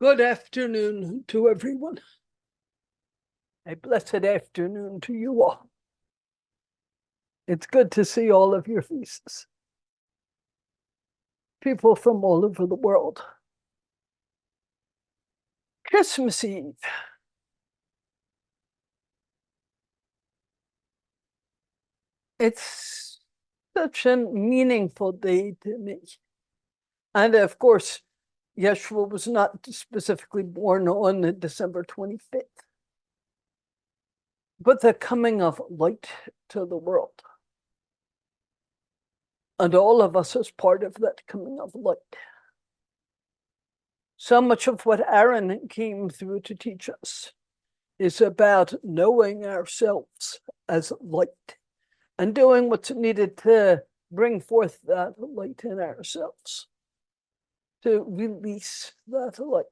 Good afternoon to everyone. A blessed afternoon to you all. It's good to see all of your faces. People from all over the world. Christmas Eve. It's such a meaningful day to me. And of course, Yeshua was not specifically born on December 25th, but the coming of light to the world. And all of us as part of that coming of light. So much of what Aaron came through to teach us is about knowing ourselves as light and doing what's needed to bring forth that light in ourselves, to release that light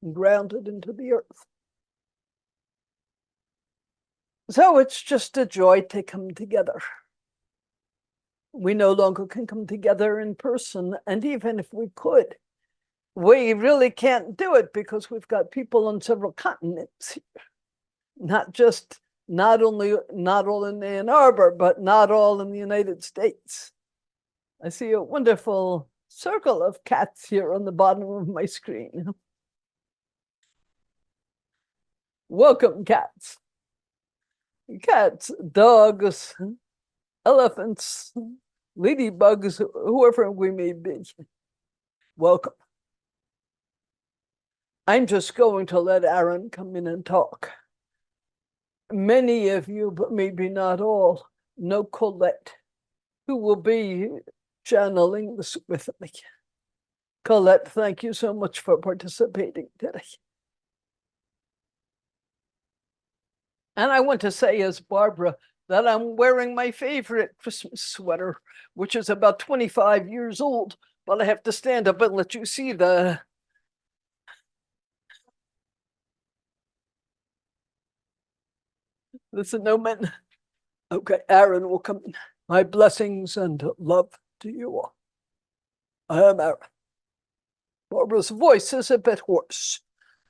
and ground it into the earth. So it's just a joy to come together. We no longer can come together in person, and even if we could, we really can't do it because we've got people on several continents here. Not all in Ann Arbor, but not all in the United States. I see a wonderful circle of cats here on the bottom of my screen. Welcome, cats. Cats, dogs, elephants, ladybugs, whoever we may be. Welcome. I'm just going to let Aaron come in and talk. Many of you, but maybe not all, know Colette, who will be channeling this with me. Colette, thank you so much for participating today. And I want to say, as Barbara, that I'm wearing my favorite Christmas sweater, which is about 25 years old, but I have to stand up and let you see the... Listen, no man. Okay, Aaron will come in. My blessings and love to you all. I am Aaron. Barbara's voice is a bit hoarse,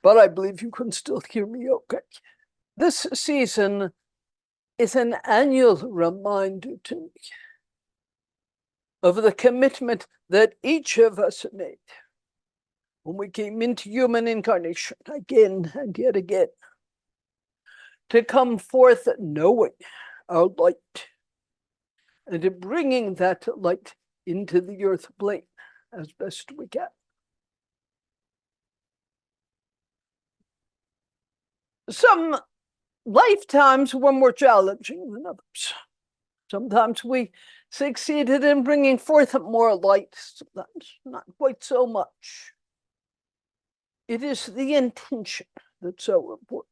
but I believe you can still hear me okay. This season is an annual reminder to me of the commitment that each of us made when we came into human incarnation again and yet again, to come forth knowing our light and bringing that light into the earth plane as best we can. Some lifetimes were more challenging than others. Sometimes we succeeded in bringing forth more light, sometimes not quite so much. It is the intention that's so important.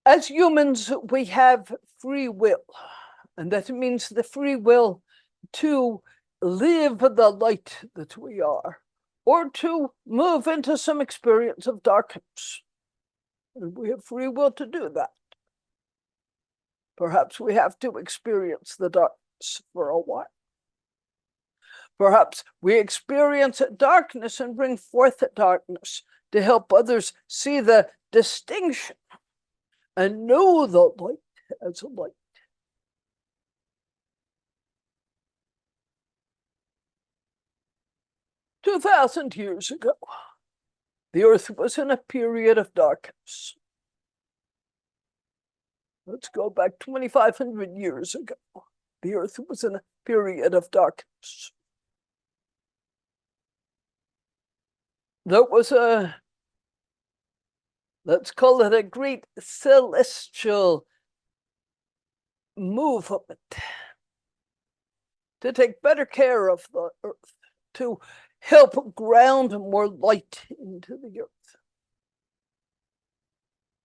As humans, we have free will, and that means the free will to live the light that we are, or to move into some experience of darkness. And we have free will to do that. Perhaps we have to experience the darkness for a while. Perhaps we experience darkness and bring forth darkness to help others see the distinction and know the light as a light. "2,000 years ago, the earth was in a period of darkness. Let's go back 2,500 years ago. The earth was in a period of darkness. There was let's call it a great celestial movement to take better care of the earth, to help ground more light into the earth.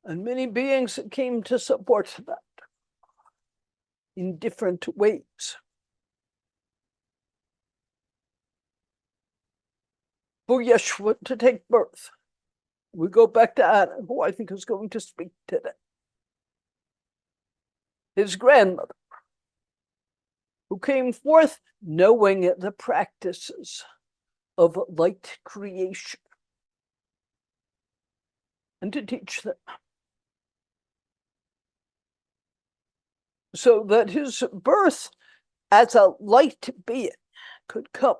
And many beings came to support that in different ways. For Yeshua to take birth, we go back to Adam, who I think is going to speak today. His grandmother, who came forth knowing the practices of light creation, and to teach them, so that his birth as a light being could come,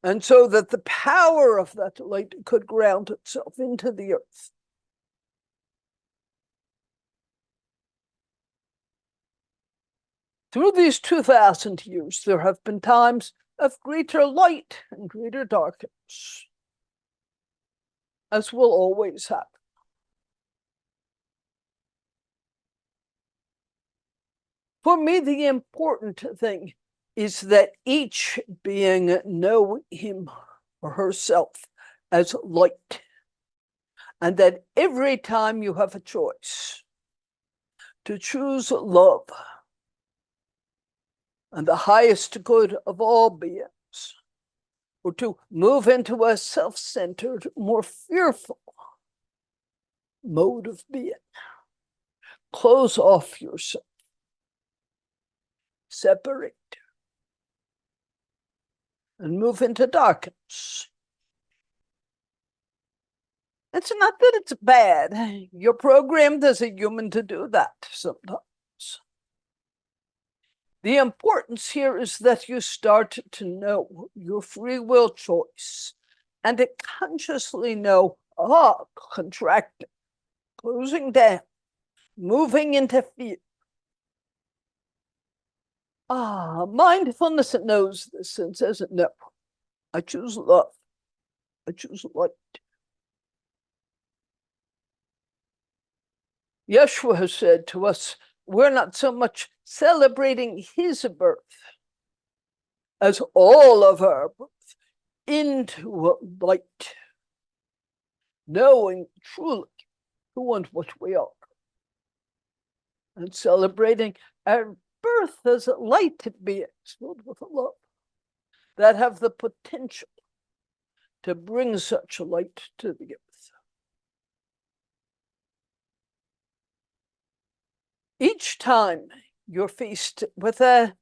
and so that the power of that light could ground itself into the earth. Through these 2,000 years, there have been times of greater light and greater darkness, as will always happen. For me, the important thing is that each being know him or herself as light, and that every time you have a choice to choose love and the highest good of all beings, or to move into a self-centered, more fearful mode of being, close off yourself, separate, and move into darkness. It's not that it's bad. You're programmed as a human to do that sometimes. The importance here is that you start to know your free will choice and to consciously know, contracting, closing down, moving into fear. Mindfulness knows this and says, no, I choose love. I choose light. Yeshua has said to us, we're not so much celebrating his birth as all of our birth into light, knowing truly who and what we are, and celebrating our birth as light beings filled with love that have the potential to bring such light to the earth. Each time you're faced with a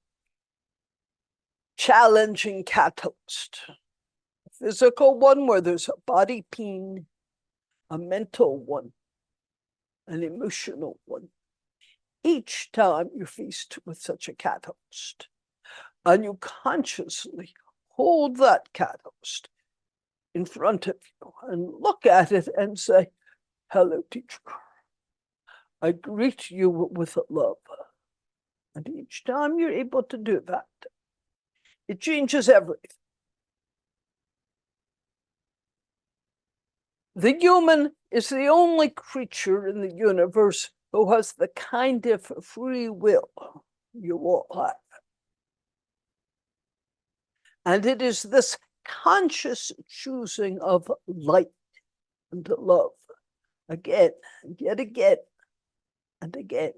challenging catalyst, a physical one where there's a body pain, a mental one, an emotional one. Each time you're faced with such a catalyst, and you consciously hold that catalyst in front of you and look at it and say, hello, teacher. I greet you with love. And each time you're able to do that, it changes everything. The human is the only creature in the universe who has the kind of free will you all have. And it is this conscious choosing of light and love again and yet again and again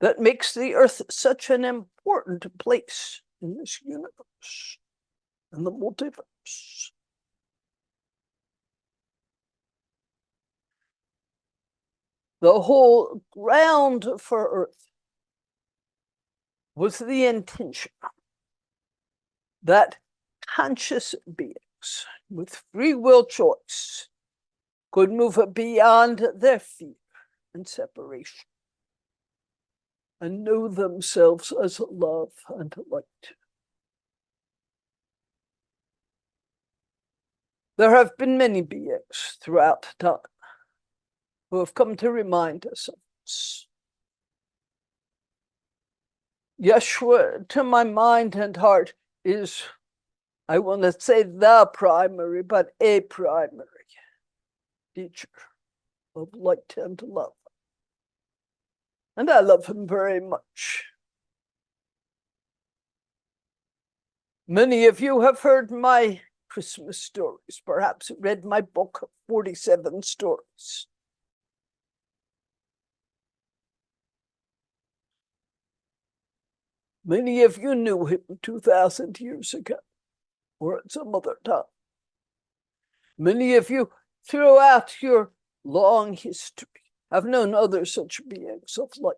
that makes the earth such an important place in this universe and the multiverse. The whole ground for earth was the intention that conscious beings with free will choice could move beyond their fear and separation and know themselves as love and light. There have been many beings throughout time who have come to remind us of this. Yeshua, to my mind and heart, is, I will not say the primary, but a primary teacher of light and love. And I love him very much. Many of you have heard my Christmas stories, perhaps read my book, 47 Stories. Many of you knew him 2,000 years ago, or at some other time. Many of you, throughout your long history, have known other such beings of light.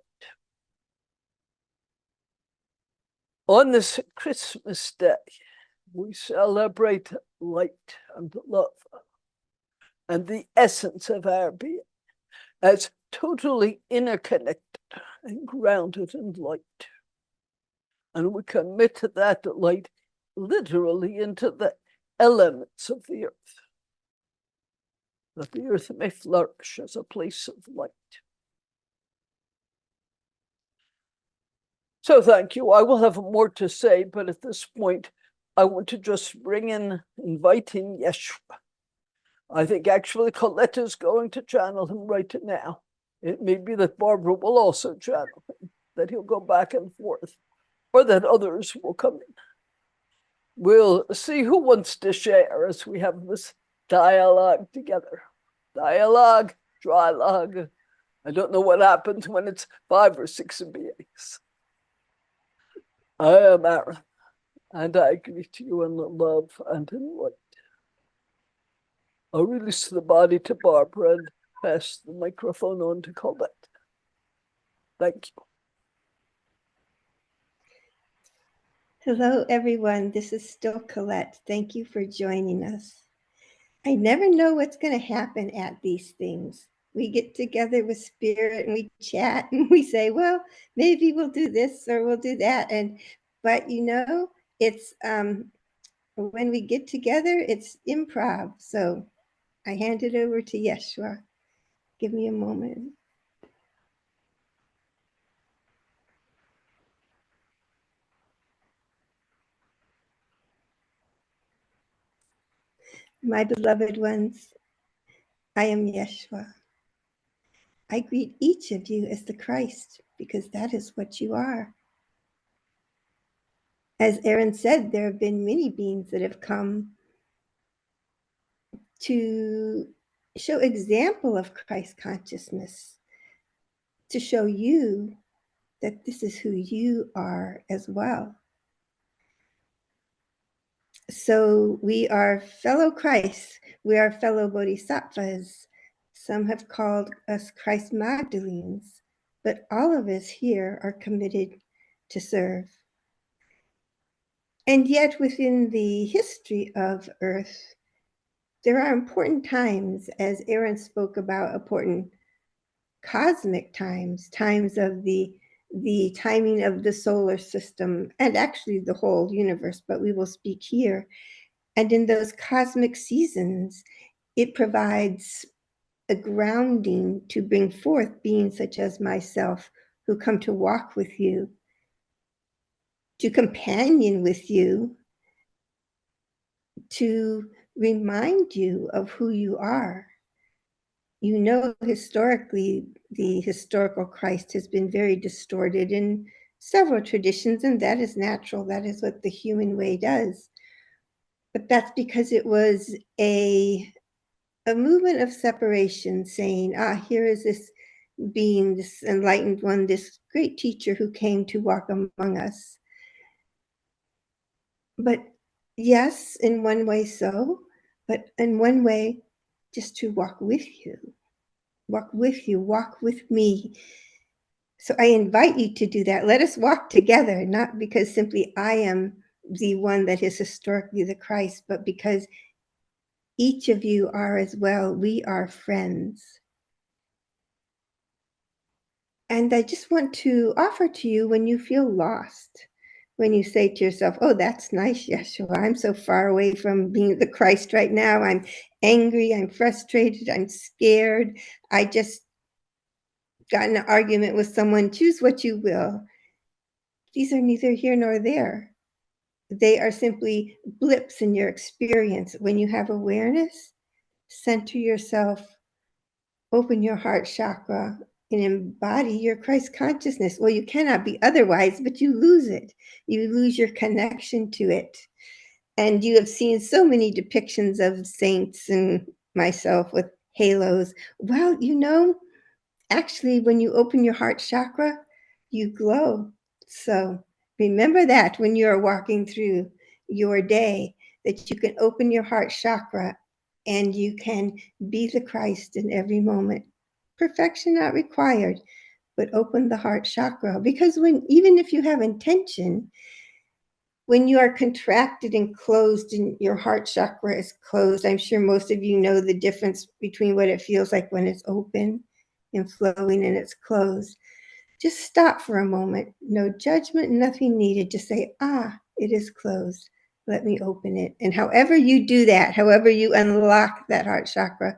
On this Christmas day, We celebrate light and love and the essence of our being as totally interconnected and grounded in light. And we commit to that light literally into the elements of the earth, that the earth may flourish as a place of light. So thank you. I will have more to say, but at this point, I want to just bring in, inviting Yeshua. I think actually Colette is going to channel him right now. It may be that Barbara will also channel him, that he'll go back and forth, or that others will come in. We'll see who wants to share as we have this dialogue together. Dialogue, trilogue. I don't know what happens when it's 5 or 6 beings. I am Aaron, and I greet you in love and in light. I'll release the body to Barbara and pass the microphone on to Colette. Thank you. Hello, everyone. This is still Colette. Thank you for joining us. I never know what's going to happen at these things. We get together with Spirit and we chat and we say, well, maybe we'll do this or we'll do that. But you know, it's when we get together, it's improv. So I hand it over to Yeshua. Give me a moment. My beloved ones, I am Yeshua. I greet each of you as the Christ, because that is what you are. As Aaron said, there have been many beings that have come to show example of Christ consciousness, to show you that this is who you are as well. So we are fellow Christ. We are fellow Bodhisattvas. Some have called us Christ Magdalenes, but all of us here are committed to serve. And yet within the history of Earth, there are important times, as Aaron spoke about, important cosmic times, times of the timing of the solar system, and actually the whole universe, but we will speak here. And in those cosmic seasons, it provides a grounding to bring forth beings such as myself, who come to walk with you, to companion with you, to remind you of who you are. You know, historically, the historical Christ has been very distorted in several traditions, and that is natural. That is what the human way does. But that's because it was a movement of separation, saying, here is this being, this enlightened one, this great teacher who came to walk among us. But yes, in one way so, but in one way, just to walk with you, walk with me. So I invite you to do that. Let us walk together, not because simply I am the one that is historically the Christ, but because each of you are as well. We are friends. And I just want to offer to you, when you feel lost, when you say to yourself, oh, that's nice, Yeshua, I'm so far away from being the Christ right now. I'm angry, I'm frustrated, I'm scared. I just got in an argument with someone. Choose what you will. These are neither here nor there. They are simply blips in your experience. When you have awareness, center yourself, open your heart chakra, and embody your Christ consciousness. Well, you cannot be otherwise, but you lose it. You lose your connection to it. And you have seen so many depictions of saints and myself with halos. Well, you know, actually, when you open your heart chakra, you glow. So remember that when you're walking through your day, that you can open your heart chakra and you can be the Christ in every moment. Perfection not required, but open the heart chakra. Because even if you have intention, when you are contracted and closed and your heart chakra is closed, I'm sure most of you know the difference between what it feels like when it's open and flowing and it's closed. Just stop for a moment. No judgment, nothing needed. Just say, it is closed. Let me open it. And however you do that, however you unlock that heart chakra,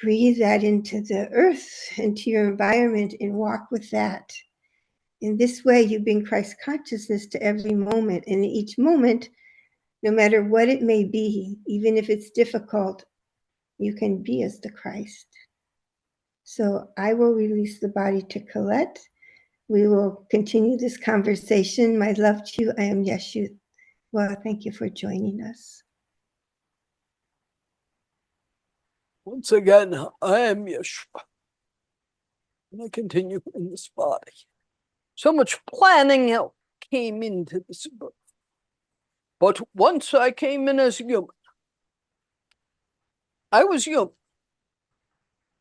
breathe that into the earth, into your environment, and walk with that. In this way, you bring Christ consciousness to every moment. And in each moment, no matter what it may be, even if it's difficult, you can be as the Christ. So I will release the body to Colette. We will continue this conversation. My love to you. I am Yeshua. Well, thank you for joining us. Once again, I am Yeshua. And I continue in this body. So much planning came into this birth. But once I came in as human, I was human.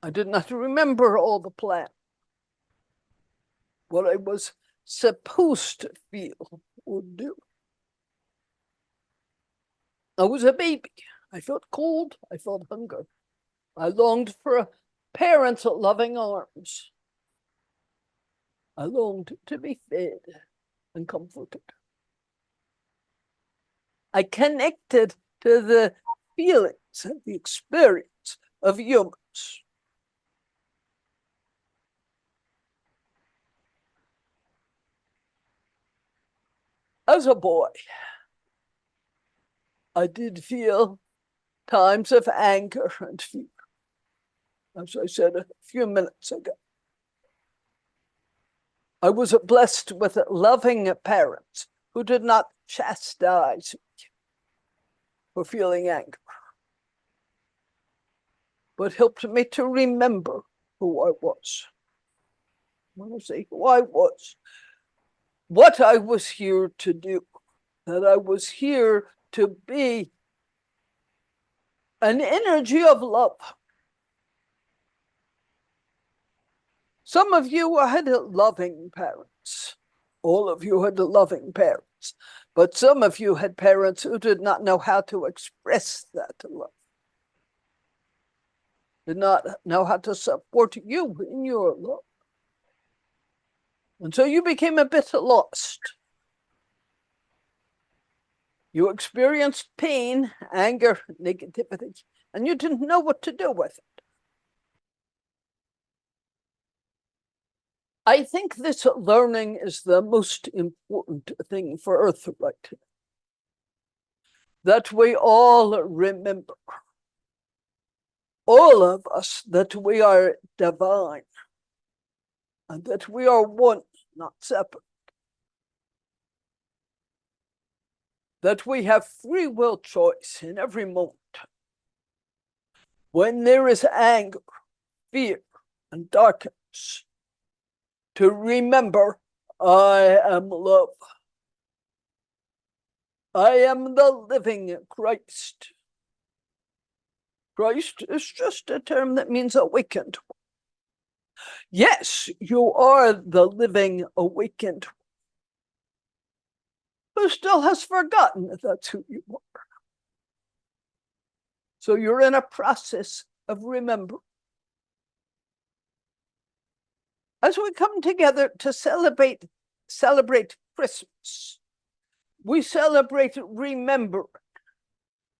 I did not remember all the plan. What I was supposed to feel or do. I was a baby. I felt cold. I felt hunger. I longed for a parent's loving arms. I longed to be fed and comforted. I connected to the feelings and the experience of humans. As a boy, I did feel times of anger and fear, as I said a few minutes ago. I was blessed with loving parents who did not chastise me for feeling anger, but helped me to remember who I was. When I say who I was, what I was here to do, that I was here to be an energy of love. Some of you had loving parents. All of you had loving parents. But some of you had parents who did not know how to express that love. Did not know how to support you in your love. And so you became a bit lost. You experienced pain, anger, negativity, and you didn't know what to do with it. I think this learning is the most important thing for Earth right now. That we all remember, all of us, that we are divine and that we are one, not separate. That we have free will choice in every moment. When there is anger, fear, and darkness, to remember, I am love. I am the living Christ. Christ is just a term that means awakened. Yes, you are the living awakened, who still has forgotten that that's who you are. So you're in a process of remembering. As we come together to celebrate Christmas, we celebrate remembering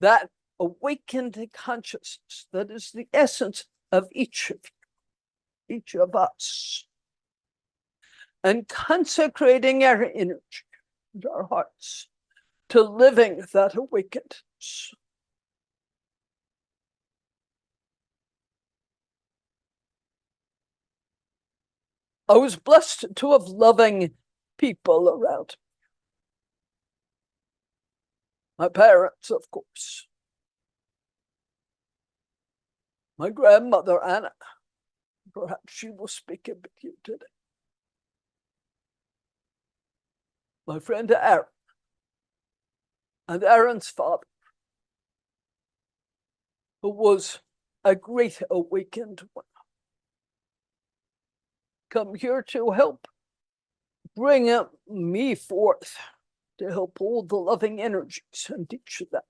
that awakened consciousness that is the essence of each of you, each of us, and consecrating our energy and our hearts to living that awakenedness. I was blessed to have loving people around me. My parents, of course. My grandmother, Anna. Perhaps she will speak a bit here today. My friend Aaron. And Aaron's father, who was a great awakened one. Come here to help bring me forth to help hold the loving energies and teach them.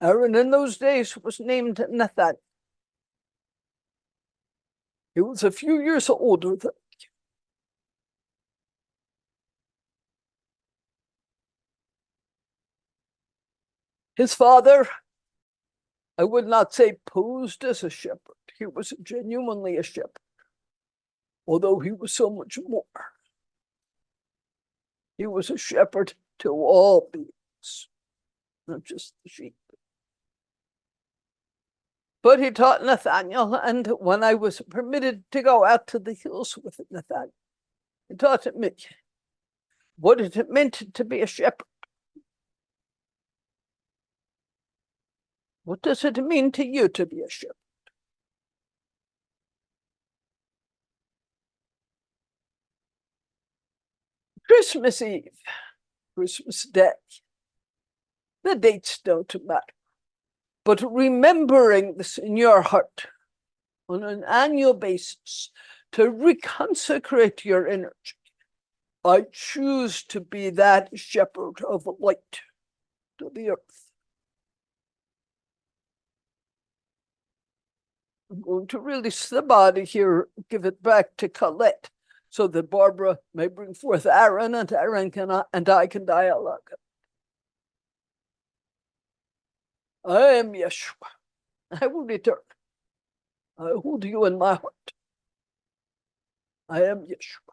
Aaron in those days was named Nathan. He was a few years older than me. His father, I would not say posed as a shepherd. He was genuinely a shepherd, although he was so much more. He was a shepherd to all beings, not just the sheep. But he taught Nathaniel, and when I was permitted to go out to the hills with Nathaniel, he taught me what it meant to be a shepherd. What does it mean to you to be a shepherd? Christmas Eve, Christmas Day, the dates don't matter. But remembering this in your heart on an annual basis to reconsecrate your energy. I choose to be that shepherd of light to the earth. I'm going to release the body here, give it back to Colette, so that Barbara may bring forth Aaron, and Aaron and I can dialogue. I am Yeshua. I will return. I hold you in my heart. I am Yeshua.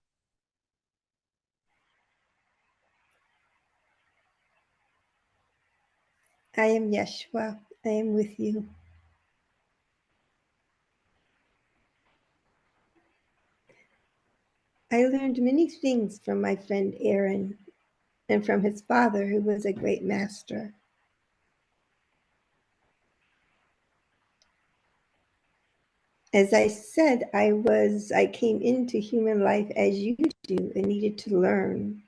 I am Yeshua. I am with you. I learned many things from my friend Aaron and from his father, who was a great master. As I said, I came into human life as you do and needed to learn.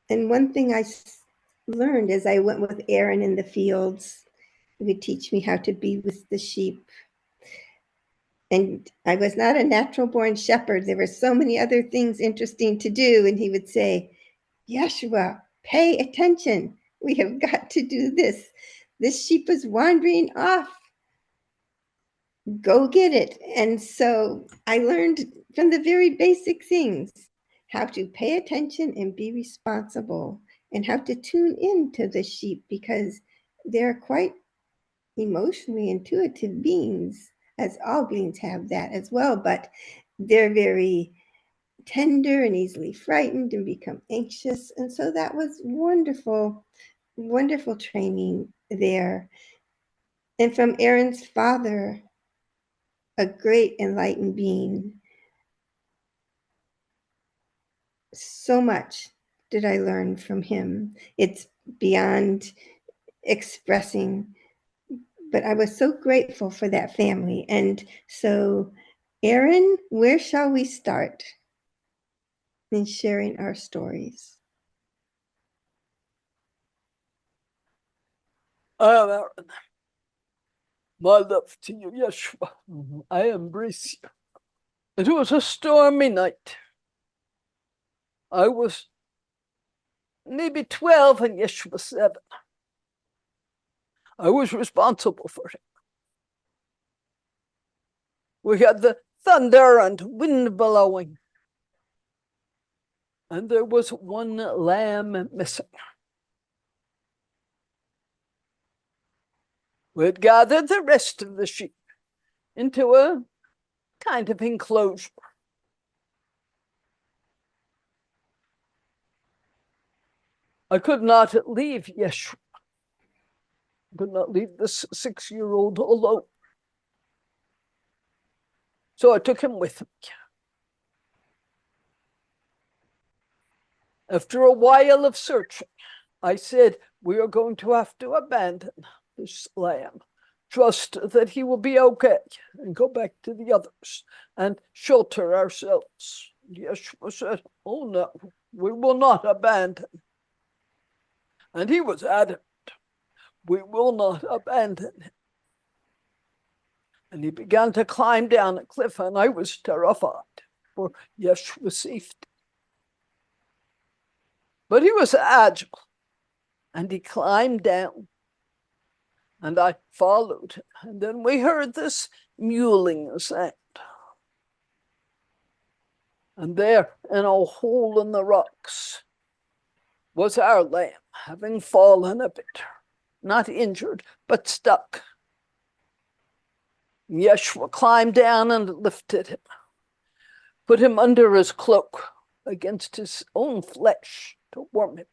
And one thing I learned as I went with Aaron in the fields, he would teach me how to be with the sheep. And I was not a natural born shepherd. There were so many other things interesting to do. And he would say, Yeshua, pay attention. We have got to do this. This sheep is wandering off. Go get it. And so I learned from the very basic things how to pay attention and be responsible, and how to tune into the sheep, because they're quite emotionally intuitive beings, as all beings have that as well, but they're very tender and easily frightened and become anxious. And so that was wonderful, wonderful training there. And from Aaron's father, a great enlightened being. So much did I learn from him. It's beyond expressing, but I was so grateful for that family. And so, Aaron, where shall we start in sharing our stories? Aaron, my love to you, Yeshua. I embrace you. It was a stormy night. I was maybe 12 and Yeshua was 7. I was responsible for him. We had the thunder and wind blowing, and there was one lamb missing. We had gathered the rest of the sheep into a kind of enclosure. I could not leave Yeshua. I could not leave this 6-year-old alone. So I took him with me. After a while of searching, I said, we are going to have to abandon this lamb. Trust that he will be okay and go back to the others and shelter ourselves. Yeshua said, oh no, we will not abandon. And he was adamant, we will not abandon him. And he began to climb down a cliff, and I was terrified for Yeshua's safety. But he was agile, and he climbed down, and I followed him. And then we heard this mewling sound. And there, in a hole in the rocks, was our lamb, having fallen a bit, not injured, but stuck. Yeshua climbed down and lifted him, put him under his cloak against his own flesh to warm him.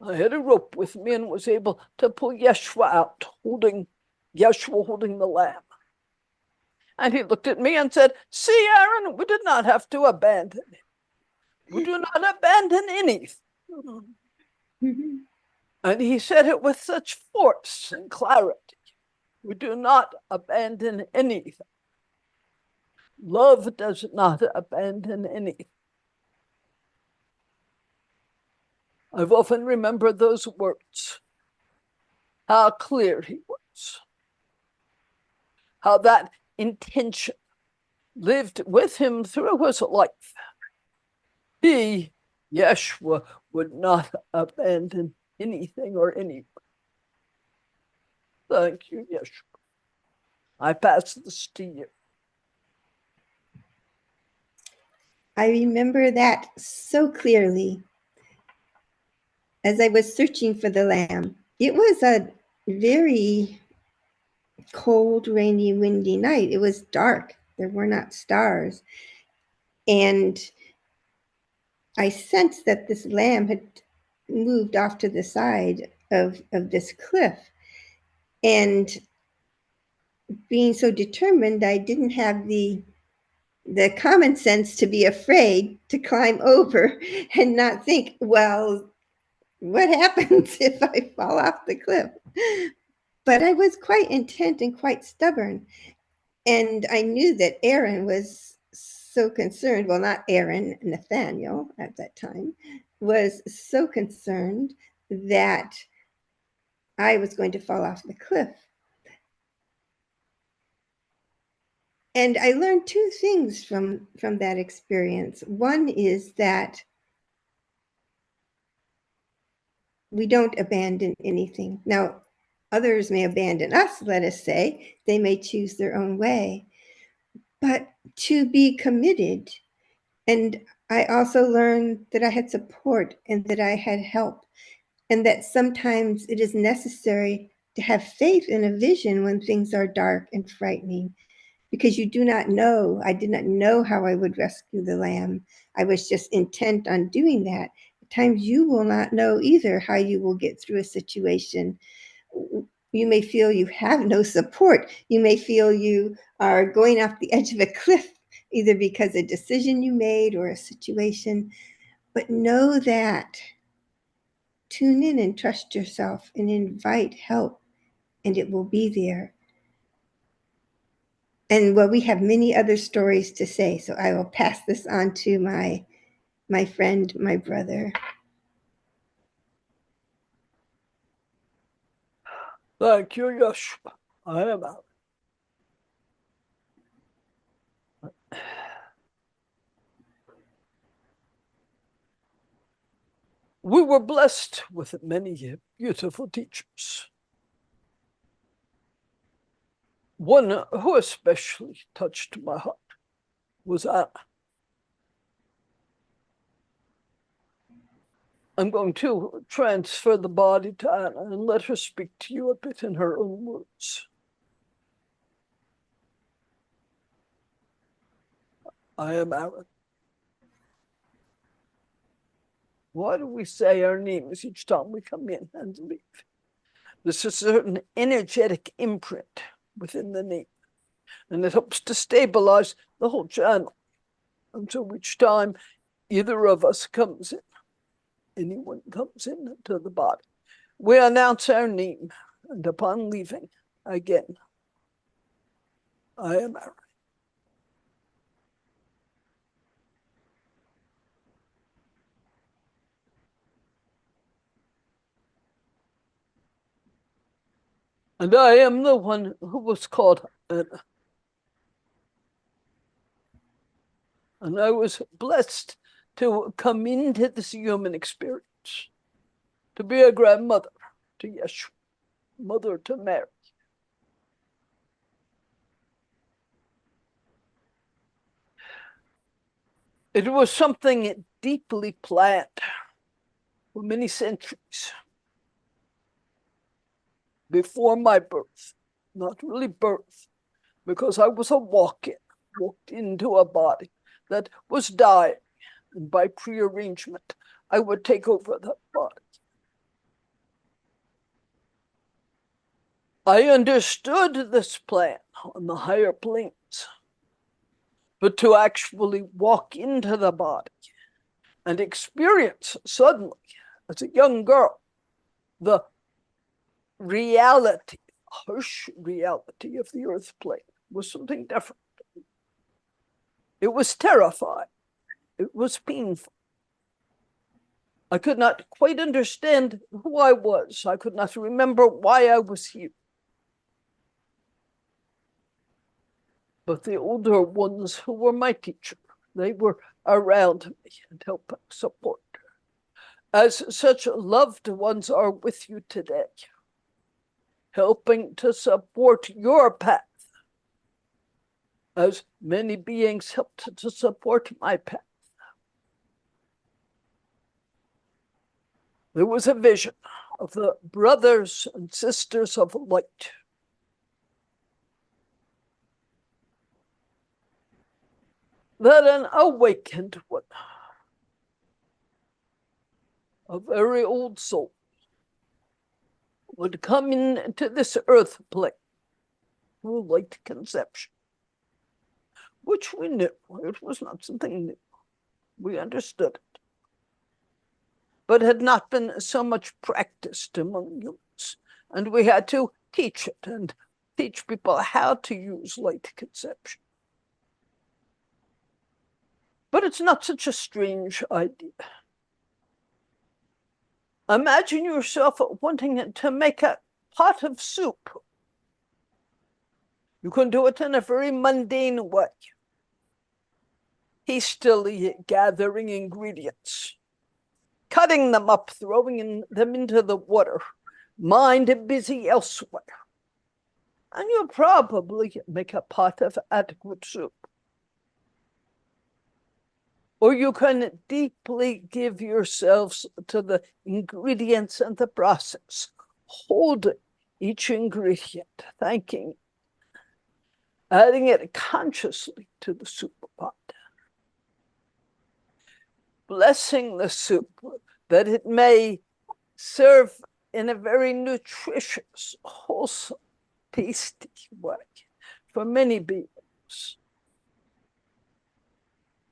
I had a rope with me and was able to pull Yeshua out, holding the lamb. And he looked at me and said, "See, Aaron, we did not have to abandon him. We do not abandon anything." And he said it with such force and clarity. We do not abandon anything. Love does not abandon anything. I've often remembered those words, how clear he was, how that intention lived with him through his life. He, Yeshua, would not abandon anything or anyone. Thank you, Yeshua. I pass this to you. I remember that so clearly as I was searching for the lamb. It was a very cold, rainy, windy night. It was dark. There were not stars. And I sensed that this lamb had moved off to the side of this cliff. And being so determined, I didn't have the common sense to be afraid to climb over and not think, well, what happens if I fall off the cliff? But I was quite intent and quite stubborn. And I knew that Aaron was so concerned, well, not Aaron, Nathaniel at that time, was so concerned that I was going to fall off the cliff. And I learned two things from that experience. One is that we don't abandon anything. Now, others may abandon us, let us say. They may choose their own way. But to be committed. And I also learned that I had support and that I had help, and that sometimes it is necessary to have faith in a vision when things are dark and frightening, because you do not know. I did not know how I would rescue the lamb. I was just intent on doing that. At times you will not know either how you will get through a situation. You may feel you have no support. You may feel you are going off the edge of a cliff, either because a decision you made or a situation. But know that. Tune in and trust yourself and invite help, and it will be there. And well, we have many other stories to say, so I will pass this on to my friend, my brother. Thank you, Yeshua. I am out. We were blessed with many beautiful teachers. One who especially touched my heart was Anna. I'm going to transfer the body to Anna and let her speak to you a bit in her own words. I am Aaron. Why do we say our names each time we come in and leave? There's a certain energetic imprint within the name, and it helps to stabilize the whole channel until each time either of us comes in, anyone comes into the body, we announce our name, and upon leaving, again, I am Aaron. And I am the one who was called Anna. And I was blessed to come into this human experience, to be a grandmother to Yeshua, mother to Mary. It was something deeply planned for many centuries before my birth. Not really birth, because I was a walk-in, walked into a body that was dying, and by prearrangement, I would take over that body. I understood this plan on the higher planes, but to actually walk into the body and experience suddenly, as a young girl, the reality, harsh reality of the earth plane was something different. It was terrifying. It was painful. I could not quite understand who I was. I could not remember why I was here. But the older ones who were my teacher, they were around me and helping support. As such loved ones are with you today, helping to support your path, as many beings helped to support my path. There was a vision of the brothers and sisters of light. That an awakened one, a very old soul, would come into this earth plane through light conception, which we knew. It was not something new. We understood it, but had not been so much practiced among humans. And we had to teach it and teach people how to use light conception. But it's not such a strange idea. Imagine yourself wanting to make a pot of soup. You can do it in a very mundane way. Hastily gathering ingredients, cutting them up, throwing them into the water, mind busy elsewhere. And you'll probably make a pot of adequate soup. Or you can deeply give yourselves to the ingredients and the process, holding each ingredient, thanking, adding it consciously to the soup pot, blessing the soup that it may serve in a very nutritious, wholesome, tasty way for many beings.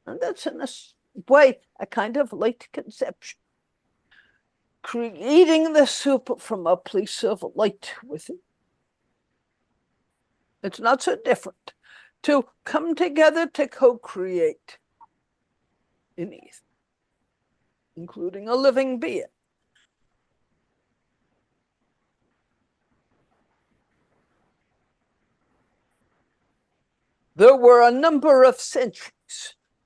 And that's in a way a kind of light conception. Creating the soup from a place of light within. It's not so different to come together to co-create in ether, including a living being. There were a number of centuries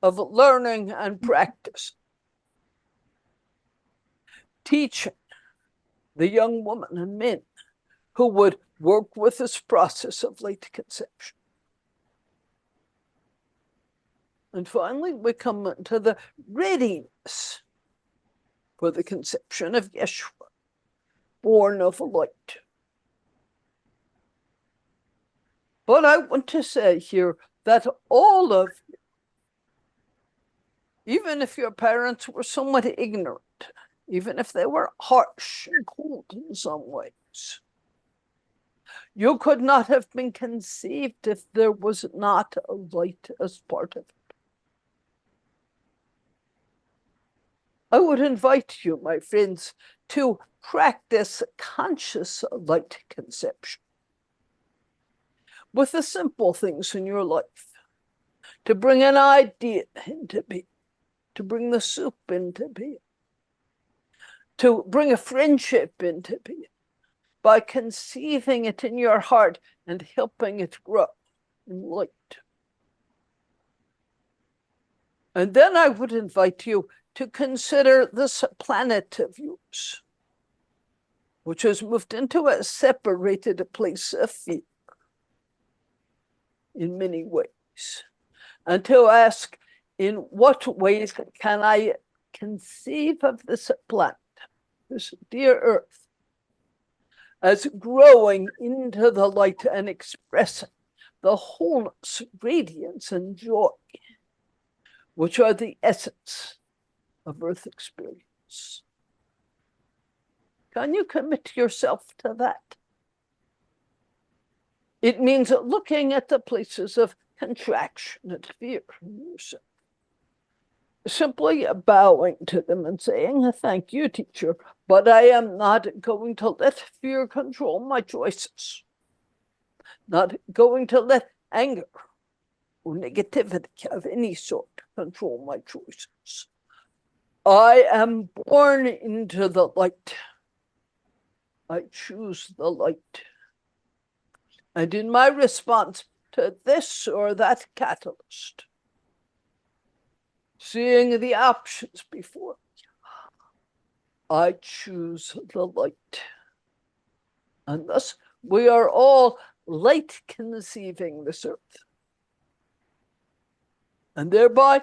of learning and practice, teaching the young women and men who would work with this process of light conception. And finally, we come to the readiness for the conception of Yeshua, born of light. But I want to say here that all of you, even if your parents were somewhat ignorant, even if they were harsh and cold in some ways, you could not have been conceived if there was not a light as part of it. I would invite you, my friends, to practice conscious light conception with the simple things in your life, to bring an idea into being, to bring the soup into being, to bring a friendship into being, by conceiving it in your heart and helping it grow in light. And then I would invite you to consider this planet of yours, which has moved into a separated place of fear in many ways, and to ask, in what ways can I conceive of this planet, this dear Earth, as growing into the light and expressing the wholeness, radiance, and joy, which are the essence of Earth experience. Can you commit yourself to that? It means looking at the places of contraction and fear in yourself, simply bowing to them and saying, thank you, teacher, but I am not going to let fear control my choices, not going to let anger or negativity of any sort control my choices. I am born into the light. I choose the light. And in my response to this or that catalyst, seeing the options before me, I choose the light. And thus, we are all light conceiving this earth. And thereby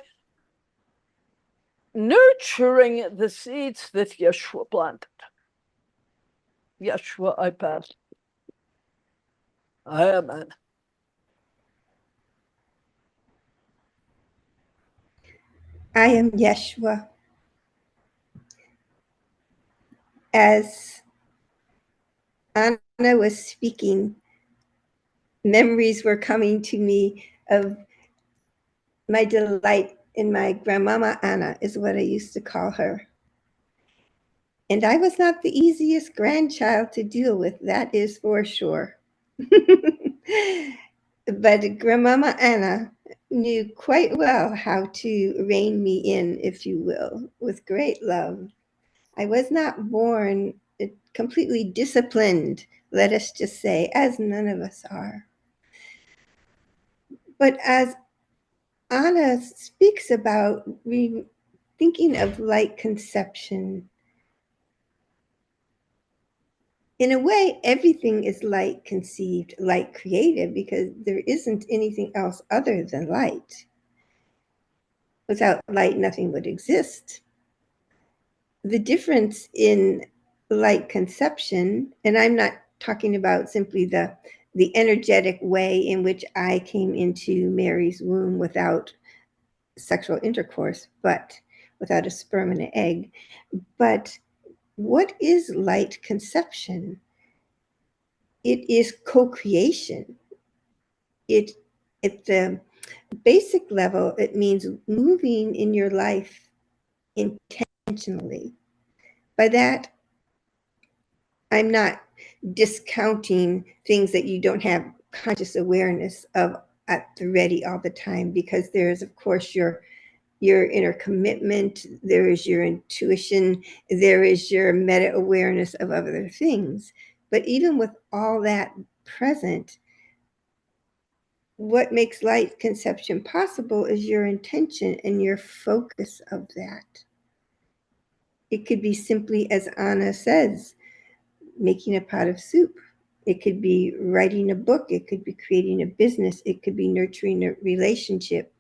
nurturing the seeds that Yeshua planted. Yeshua, I pass. Amen. I am Yeshua. As Anna was speaking, memories were coming to me of my delight in my grandmama Anna, is what I used to call her. And I was not the easiest grandchild to deal with, that is for sure. But grandmama Anna knew quite well how to rein me in, if you will, with great love. I was not born completely disciplined, let us just say, as none of us are. But as Anna speaks about thinking of light conception, in a way, everything is light conceived, light created, because there isn't anything else other than light. Without light, nothing would exist. The difference in light conception, and I'm not talking about simply the energetic way in which I came into Mary's womb without sexual intercourse, but without a sperm and an egg. But what is light conception? It is co-creation. At the basic level, it means moving in your life intentionally. By that, I'm not discounting things that you don't have conscious awareness of at the ready all the time, because there is, of course, your inner commitment, there is your intuition, there is your meta awareness of other things. But even with all that present, what makes light conception possible is your intention and your focus of that. It could be simply, as Anna says, making a pot of soup. It could be writing a book. It could be creating a business. It could be nurturing a relationship.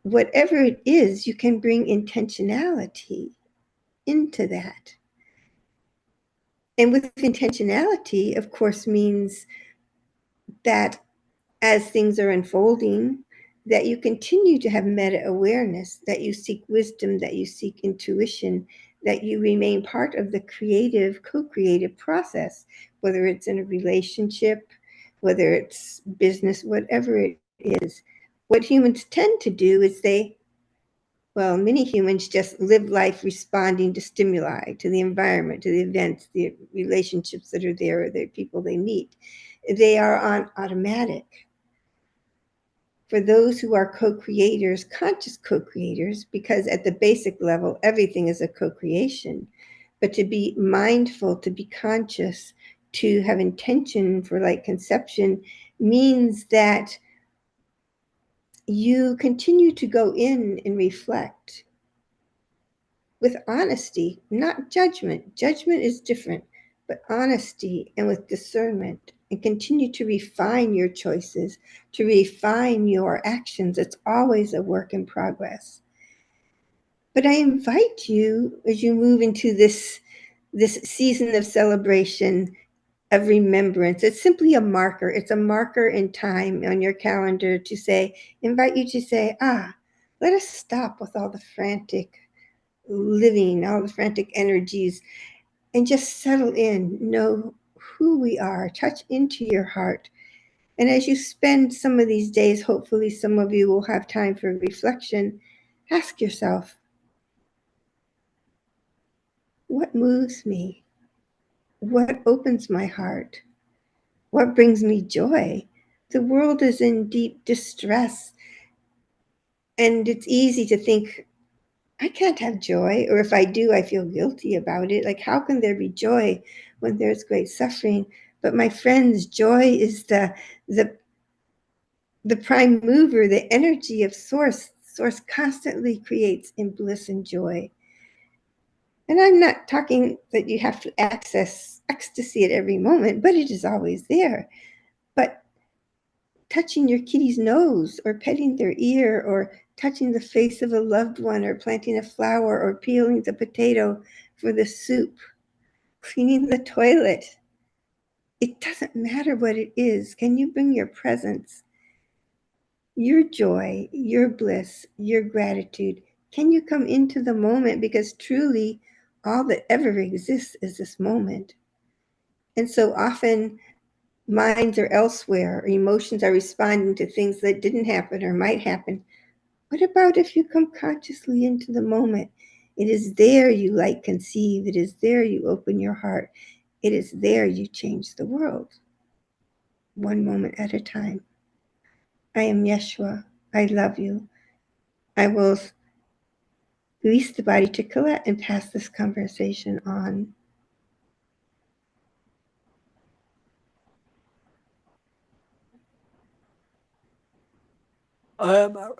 Whatever it is, you can bring intentionality into that. And with intentionality, of course, means that as things are unfolding, that you continue to have meta awareness, that you seek wisdom, that you seek intuition, that you remain part of the creative, co-creative process, whether it's in a relationship, whether it's business, whatever it is. What humans tend to do is many humans just live life responding to stimuli, to the environment, to the events, the relationships that are there, or the people they meet. They are on automatic. For those who are co-creators, conscious co-creators, because at the basic level, everything is a co-creation, but to be mindful, to be conscious, to have intention for light conception means that you continue to go in and reflect with honesty, not judgment. Judgment is different, but honesty and with discernment, and continue to refine your choices, to refine your actions. It's always a work in progress. But I invite you, as you move into this season of celebration, of remembrance. It's simply a marker. It's a marker in time on your calendar to say, invite you to say, let us stop with all the frantic living, all the frantic energies, and just settle in, know who we are, touch into your heart. And as you spend some of these days, hopefully some of you will have time for reflection, ask yourself, what moves me? What opens my heart? What brings me joy? The world is in deep distress, and it's easy to think, I can't have joy, or if I do, I feel guilty about it. Like, how can there be joy when there's great suffering? But my friends, joy is the prime mover, the energy of source. Source constantly creates in bliss and joy. And I'm not talking that you have to access ecstasy at every moment, but it is always there. But touching your kitty's nose, or petting their ear, or touching the face of a loved one, or planting a flower, or peeling the potato for the soup, cleaning the toilet. It doesn't matter what it is. Can you bring your presence, your joy, your bliss, your gratitude? Can you come into the moment? Because truly, all that ever exists is this moment. And so often, minds are elsewhere, or emotions are responding to things that didn't happen or might happen. What about if you come consciously into the moment? It is there you like conceive. It is there you open your heart. It is there you change the world, one moment at a time. I am Yeshua. I love you. I will release the body to Colette and pass this conversation on. I am Aaron.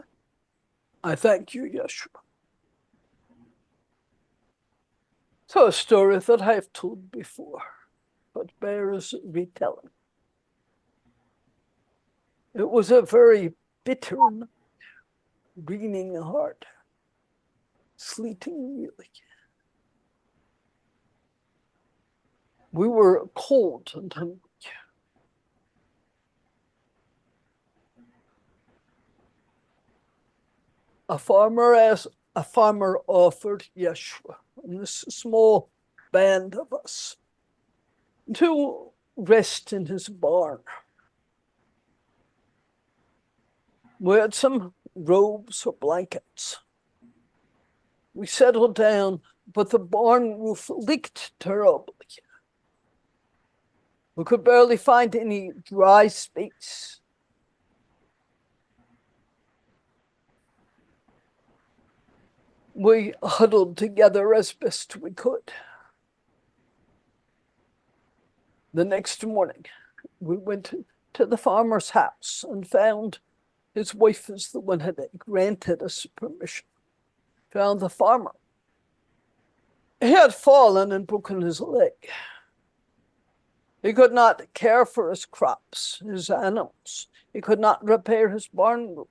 I thank you, Yeshua. So a story that I have told before, but bears retelling. It was a very bitter night, raining hard, sleeting really. We were cold and hungry. A farmer offered Yeshua and this small band of us to rest in his barn. We had some robes or blankets. We settled down, but the barn roof leaked terribly. We could barely find any dry space. We huddled together as best we could. The next morning, we went to the farmer's house and found his wife is the one who had granted us permission. Found the farmer. He had fallen and broken his leg. He could not care for his crops, his animals. He could not repair his barn roof.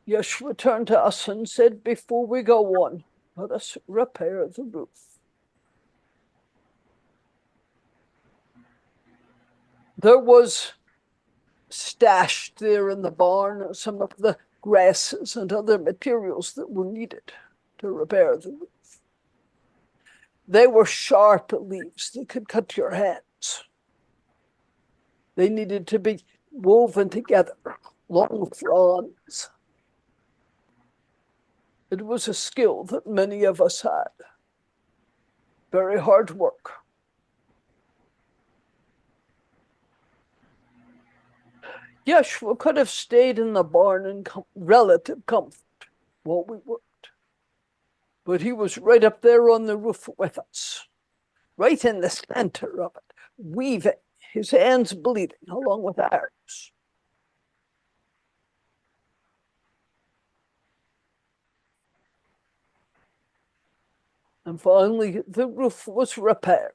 Yeshua turned to us and said, before we go on, let us repair the roof. There was stashed there in the barn some of the grasses and other materials that were needed to repair the roof. They were sharp leaves that could cut your hands. They needed to be woven together, long fronds. It was a skill that many of us had. Very hard work. Yeshua could have stayed in the barn in relative comfort while we worked. But he was right up there on the roof with us, right in the center of it, weaving, his hands bleeding along with ours. And finally, the roof was repaired.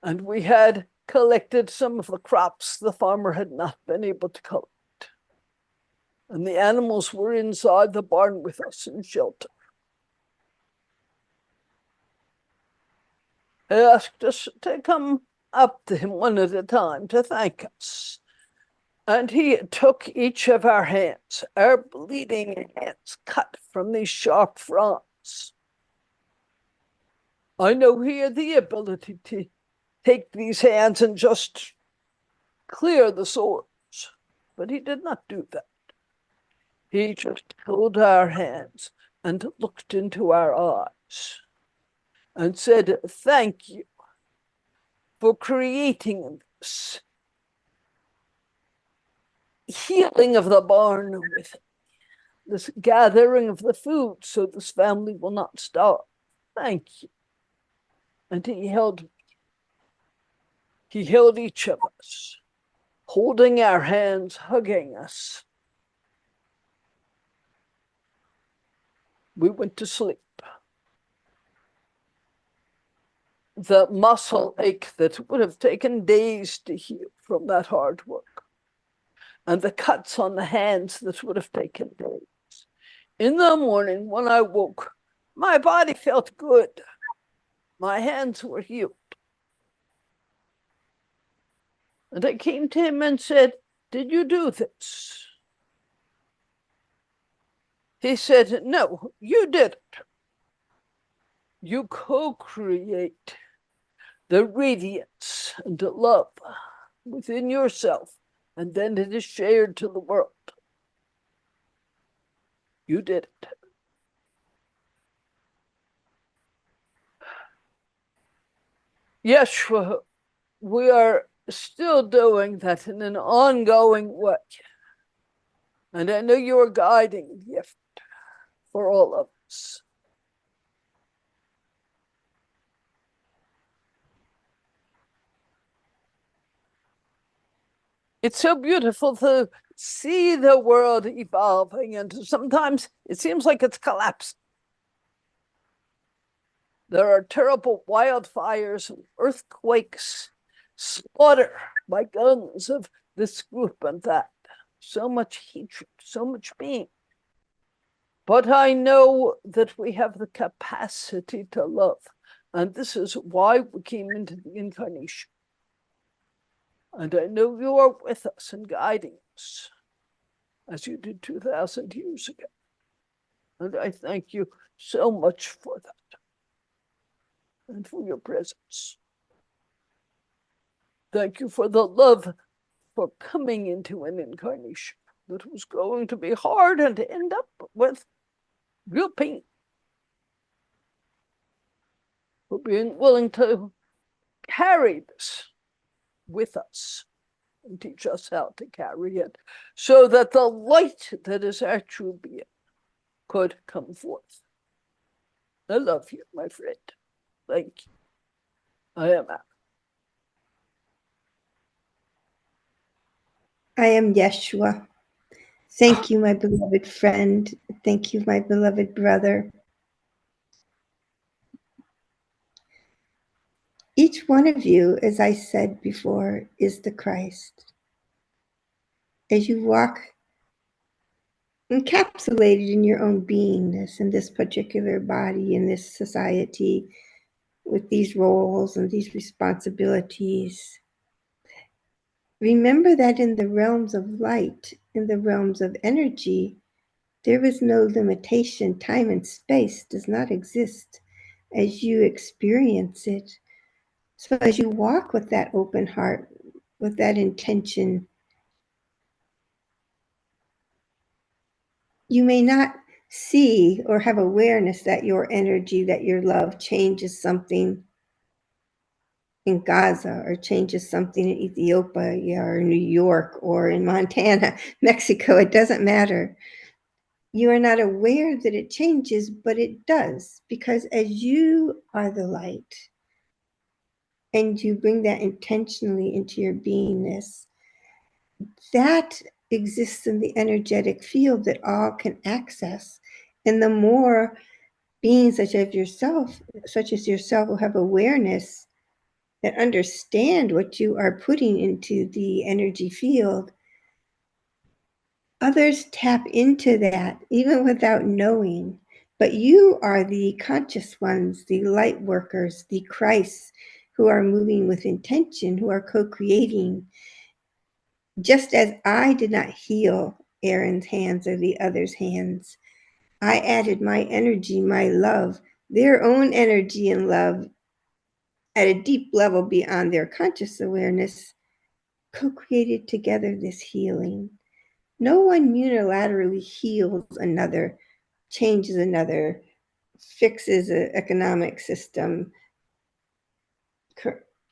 And we had collected some of the crops the farmer had not been able to collect. And the animals were inside the barn with us in shelter. He asked us to come up to him one at a time to thank us. And he took each of our hands, our bleeding hands cut from these sharp fronds. I know he had the ability to take these hands and just clear the sores, but he did not do that. He just held our hands and looked into our eyes and said, "Thank you for creating this healing of the barn with this gathering of the food so this family will not starve. Thank you." And he held each of us, holding our hands, hugging us. We went to sleep. The muscle ache that would have taken days to heal from that hard work, and the cuts on the hands that would have taken days. In the morning, when I woke, my body felt good. My hands were healed. And I came to him and said, "Did you do this?" He said, "No, you did it. You co-create the radiance and the love within yourself, and then it is shared to the world. You did it." Yeshua, we are still doing that in an ongoing way. And I know you are guiding the effort for all of us. It's so beautiful to see the world evolving, and sometimes it seems like it's collapsing. There are terrible wildfires, earthquakes, slaughter by guns of this group and that. So much hatred, so much pain. But I know that we have the capacity to love. And this is why we came into the incarnation. And I know you are with us and guiding us, as you did 2,000 years ago. And I thank you so much for that and for your presence. Thank you for the love for coming into an incarnation that was going to be hard and to end up with real pain. For being willing to carry this with us and teach us how to carry it so that the light that is our true being could come forth. I love you, my friend. Thank you. I am out. I am Yeshua. Thank you, my beloved friend. Thank you, my beloved brother. Each one of you, as I said before, is the Christ. As you walk encapsulated in your own beingness in this particular body, in this society, with these roles and these responsibilities, remember that in the realms of light, in the realms of energy, there is no limitation. Time and space does not exist as you experience it. So as you walk with that open heart, with that intention, you may not see or have awareness that your energy, that your love changes something in Gaza or changes something in Ethiopia or New York or in Montana, Mexico. It doesn't matter. You are not aware that it changes, but it does, because as you are the light and you bring that intentionally into your beingness, that exists in the energetic field that all can access. And the more beings such as yourself will have awareness that understand what you are putting into the energy field, others tap into that even without knowing. But you are the conscious ones, the light workers, the Christs who are moving with intention, who are co-creating. Just as I did not heal Aaron's hands or the other's hands, I added my energy, my love, their own energy and love at a deep level beyond their conscious awareness, co-created together this healing. No one unilaterally heals another, changes another, fixes an economic system,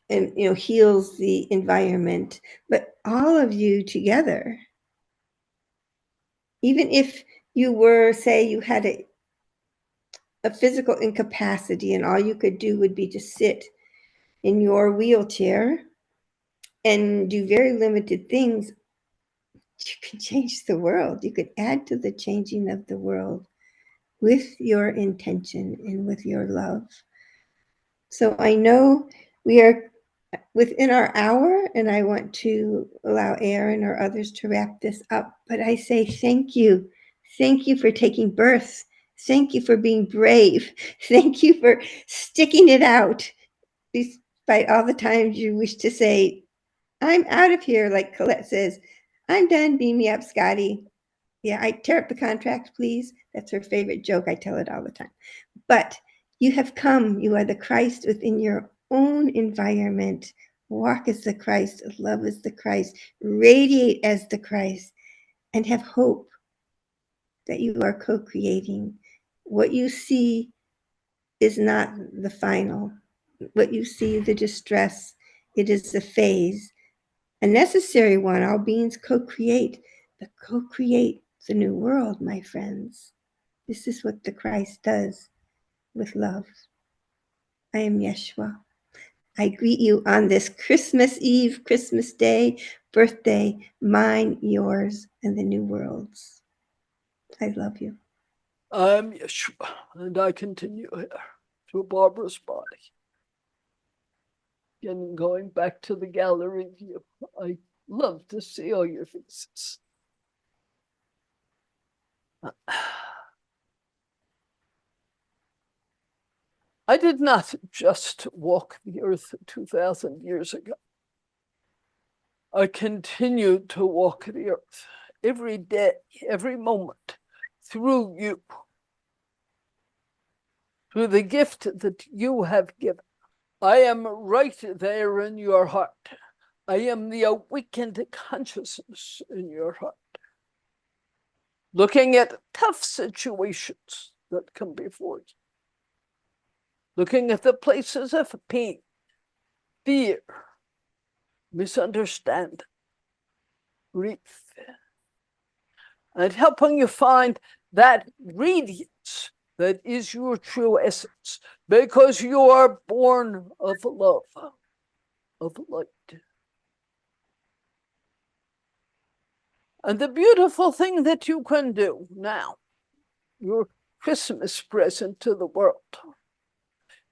and heals the environment, but all of you together. Even if you were, say, you had a physical incapacity and all you could do would be to sit in your wheelchair and do very limited things, you could change the world. You could add to the changing of the world with your intention and with your love. So I know we are within our hour, and I want to allow Aaron or others to wrap this up. But I say thank you. Thank you for taking birth. Thank you for being brave. Thank you for sticking it out, despite all the times you wish to say, I'm out of here, like Colette says. I'm done. Beam me up, Scotty. Yeah, I tear up the contract, please. That's her favorite joke. I tell it all the time. But you have come. You are the Christ within your own environment. Walk as the Christ, love as the Christ, radiate as the Christ, and have hope that you are co-creating. What you see is not the final. What you see, the distress, it is the phase, a necessary one. All beings co-create, but co-create the new world, my friends. This is what the Christ does with love. I am Yeshua. I greet you on this Christmas Eve, Christmas Day, birthday, mine, yours, and the new world's. I love you. I'm Yeshua, and I continue here to Barbara's body. Again, going back to the gallery view, I love to see all your faces. I did not just walk the earth 2,000 years ago. I continue to walk the earth every day, every moment, through you, through the gift that you have given. I am right there in your heart. I am the awakened consciousness in your heart, looking at tough situations that come before you, looking at the places of pain, fear, misunderstanding, grief, and helping you find that radiance that is your true essence, because you are born of love, of light. And the beautiful thing that you can do now, your Christmas present to the world,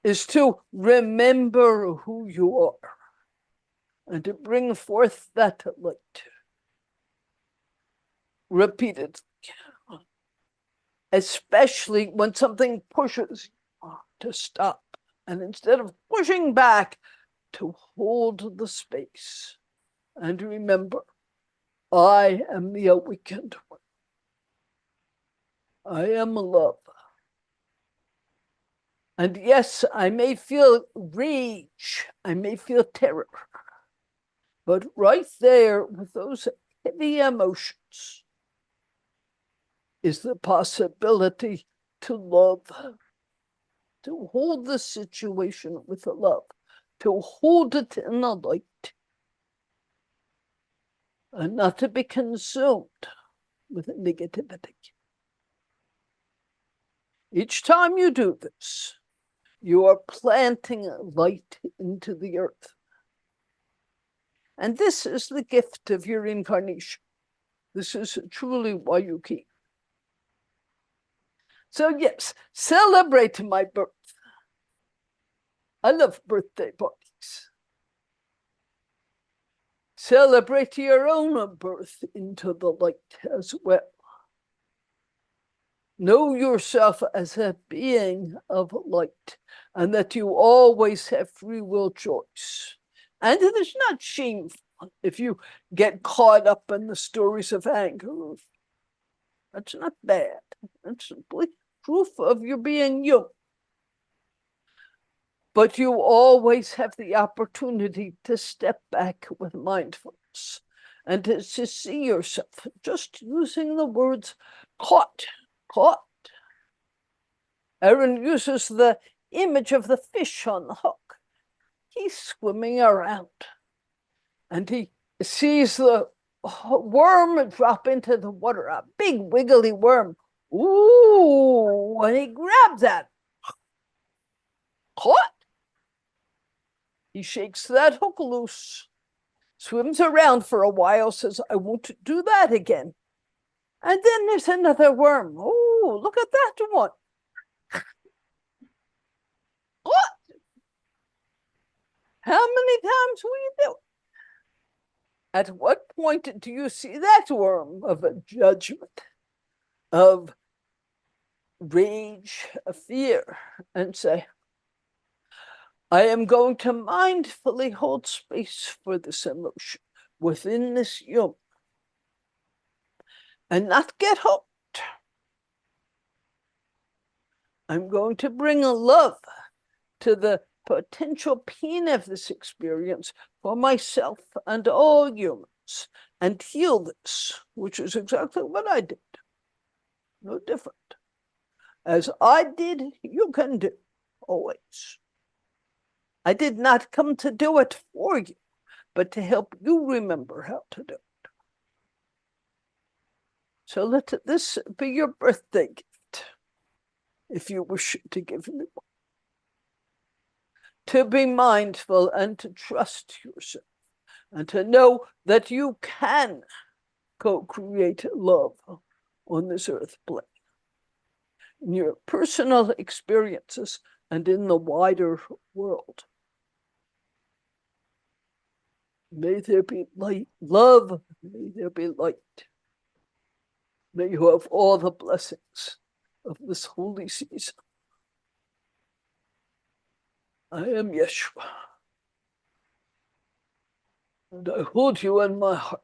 is to remember who you are and to bring forth that light repeatedly, especially when something pushes you to stop. And instead of pushing back, to hold the space and remember, I am the awakened one. I am love. And yes, I may feel rage, I may feel terror, but right there with those heavy emotions is the possibility to love, to hold the situation with love, to hold it in the light, and not to be consumed with negativity. Each time you do this, You are planting light into the earth. And this is the gift of your incarnation. This is truly why you came. So yes, celebrate my birth. I love birthday parties. Celebrate your own birth into the light as well. Know yourself as a being of light, and that you always have free will choice. And it is not shameful if you get caught up in the stories of anger. That's not bad. That's simply proof of your being you. But you always have the opportunity to step back with mindfulness and to see yourself, just using the words caught. Aaron uses the image of the fish on the hook. He's swimming around and he sees the worm drop into the water, a big wiggly worm. Ooh, and he grabs that. Caught. He shakes that hook loose, swims around for a while, says, I won't do that again. And then there's another worm. Oh, look at that one. What? How many times will you do it? At what point do you see that worm of a judgment, of rage, of fear, and say, I am going to mindfully hold space for this emotion within this yum and not get hooked. I'm going to bring a love to the potential pain of this experience for myself and all humans and heal this, which is exactly what I did. No different. As I did, you can do, always. I did not come to do it for you, but to help you remember how to do it. So let this be your birthday gift, if you wish to give me one. To be mindful and to trust yourself, and to know that you can co-create love on this earth plane, in your personal experiences and in the wider world. May there be light, love, may there be light. May you have all the blessings of this holy season. I am Yeshua, and I hold you in my heart.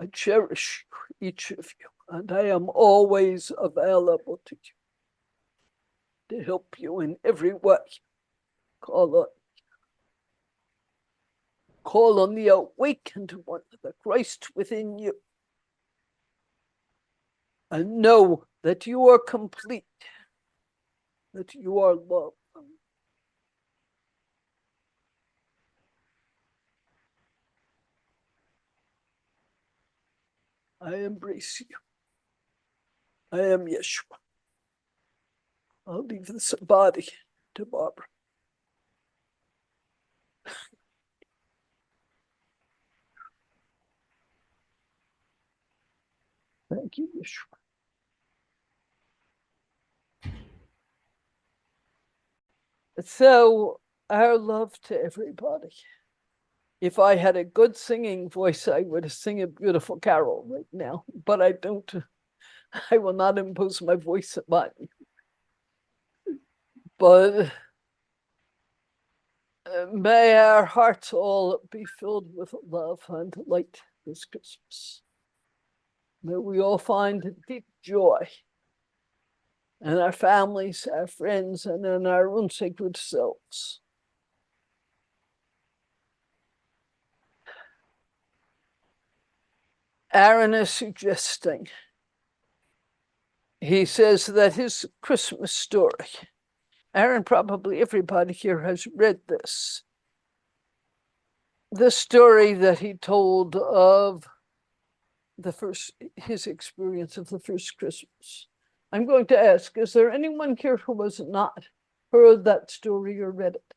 I cherish each of you, and I am always available to you to help you in every way. Call on the awakened one, the Christ within you, and know that you are complete, that you are loved. I embrace you. I am Yeshua. I'll leave this body to Barbara. Thank you, Yeshua. So, our love to everybody. If I had a good singing voice, I would sing a beautiful carol right now, but I don't. I will not impose my voice upon you. But may our hearts all be filled with love and light this Christmas. May we all find deep joy in our families, our friends, and in our own sacred selves. Aaron is suggesting, he says that his Christmas story, Aaron, probably everybody here has read this. The story that he told of his experience of the first Christmas. I'm going to ask, is there anyone here who has not heard that story or read it?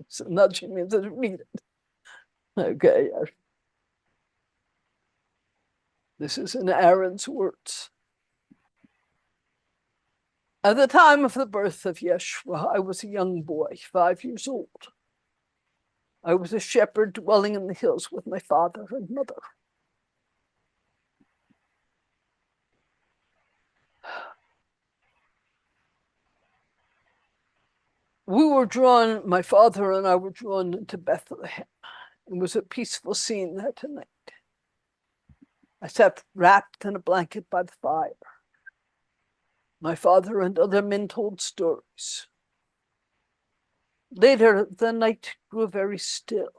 So nudging me to read it. Okay. This is in Aaron's words. At the time of the birth of Yeshua, I was a young boy, 5 years old. I was a shepherd dwelling in the hills with my father and mother. My father and I were drawn into Bethlehem. It was a peaceful scene that night. I sat wrapped in a blanket by the fire. My father and other men told stories. Later, the night grew very still.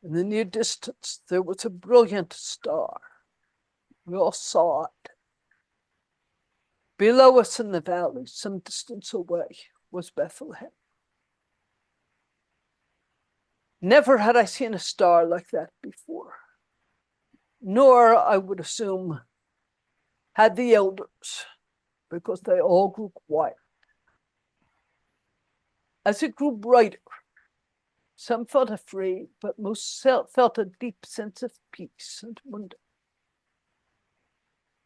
In the near distance, there was a brilliant star. We all saw it. Below us in the valley, some distance away, was Bethlehem. Never had I seen a star like that before, nor, I would assume, had the elders, because they all grew quiet. As it grew brighter, some felt afraid, but most felt a deep sense of peace and wonder.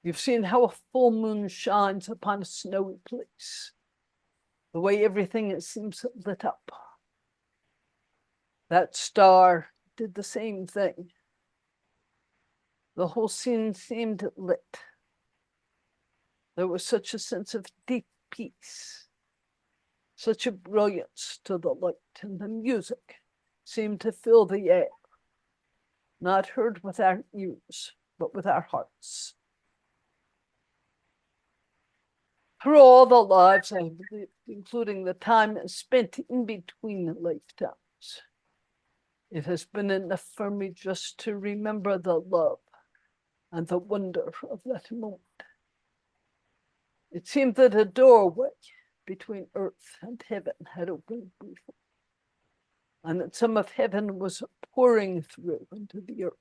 You've seen how a full moon shines upon a snowy place, the way everything seems lit up. That star did the same thing. The whole scene seemed lit. There was such a sense of deep peace, such a brilliance to the light, and the music seemed to fill the air, not heard with our ears, but with our hearts. Through all the lives I have lived, including the time spent in between lifetimes, it has been enough for me just to remember the love and the wonder of that moment. It seemed that a doorway between earth and heaven had opened briefly, and that some of heaven was pouring through into the earth.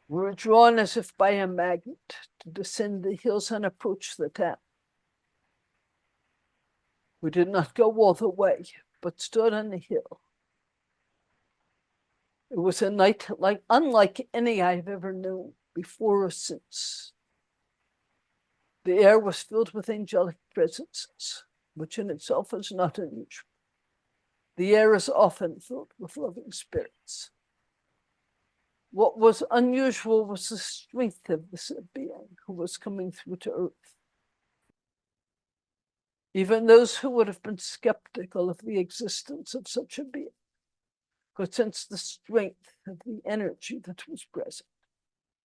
We were drawn as if by a magnet to descend the hills and approach the town. We did not go all the way, but stood on the hill. It was a night unlike any I have ever known before or since. The air was filled with angelic presences, which in itself is not unusual. The air is often filled with loving spirits. What was unusual was the strength of this being who was coming through to earth. Even those who would have been skeptical of the existence of such a being could sense the strength of the energy that was present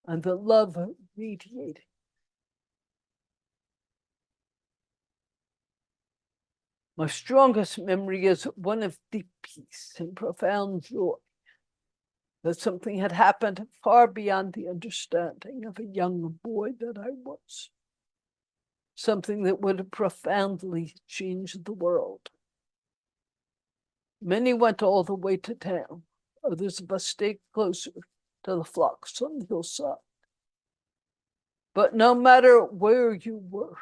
and the love radiating. My strongest memory is one of deep peace and profound joy, that something had happened far beyond the understanding of a young boy that I was. Something that would profoundly change the world. Many went all the way to town. Others of us stayed closer to the flocks on the hillside. But no matter where you were,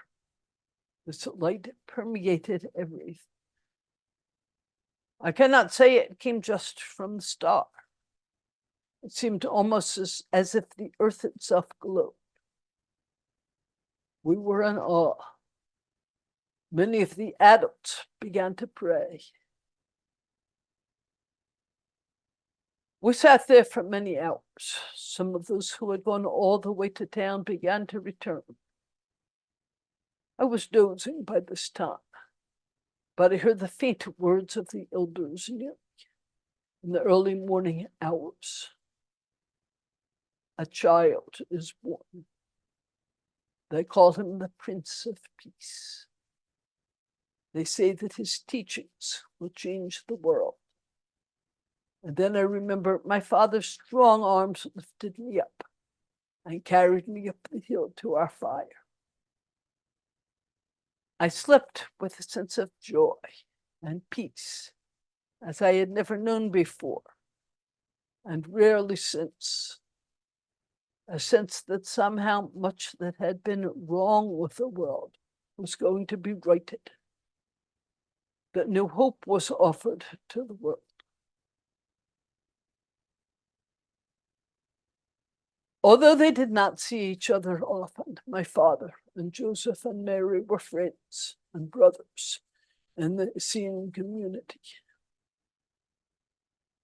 this light permeated everything. I cannot say it came just from the star. It seemed almost as if the earth itself glowed. We were in awe. Many of the adults began to pray. We sat there for many hours. Some of those who had gone all the way to town began to return. I was dozing by this time, but I heard the faint words of the elders near me in the early morning hours. A child is born. They call him the Prince of Peace. They say that his teachings will change the world. And then I remember my father's strong arms lifted me up and carried me up the hill to our fire. I slept with a sense of joy and peace as I had never known before, and rarely since. A sense that somehow much that had been wrong with the world was going to be righted, that new hope was offered to the world. Although they did not see each other often, my father and Joseph and Mary were friends and brothers in the Essene community.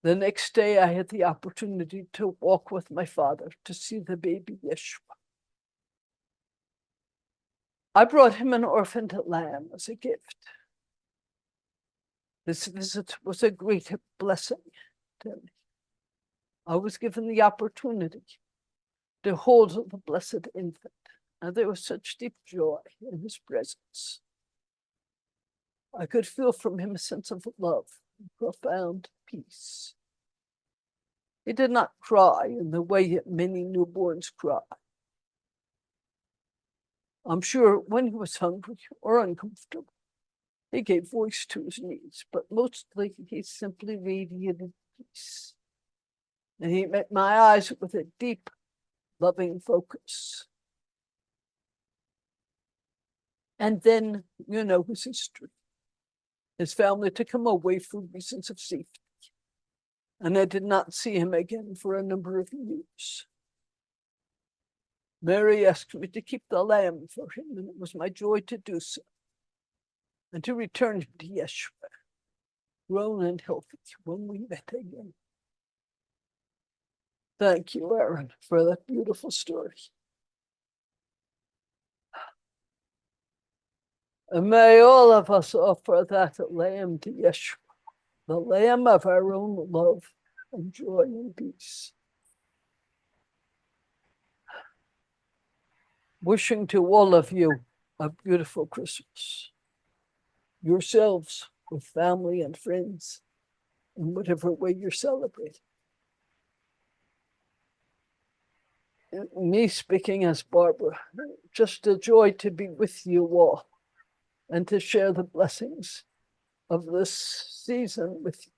The next day, I had the opportunity to walk with my father to see the baby Yeshua. I brought him an orphaned lamb as a gift. This visit was a great blessing to me. I was given the opportunity to hold the blessed infant, and there was such deep joy in his presence. I could feel from him a sense of love and profound peace. He did not cry in the way that many newborns cry. I'm sure when he was hungry or uncomfortable, he gave voice to his needs, but mostly he simply radiated peace. And he met my eyes with a deep, loving focus. And then, you know his history. His family took him away for reasons of safety. And I did not see him again for a number of years. Mary asked me to keep the lamb for him, and it was my joy to do so, and to return him to Yeshua, grown and healthy, when we met again. Thank you, Aaron, for that beautiful story. And may all of us offer that lamb to Yeshua, the lamb of our own love and joy and peace. Wishing to all of you a beautiful Christmas. Yourselves with family and friends in whatever way you're celebrating. Me speaking as Barbara, just a joy to be with you all and to share the blessings of this season with you.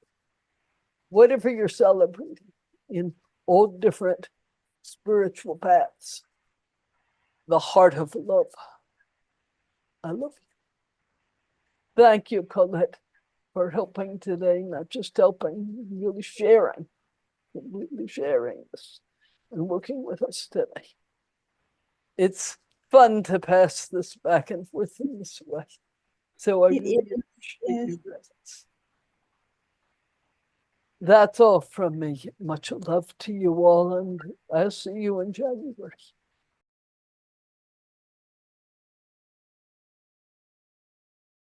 Whatever you're celebrating in all different spiritual paths, the heart of love. I love you. Thank you, Colette, for helping today, not just helping, really sharing, completely sharing this and working with us today. It's fun to pass this back and forth in this way. So I really appreciate your presence. That's all from me. Much love to you all, and I'll see you in January.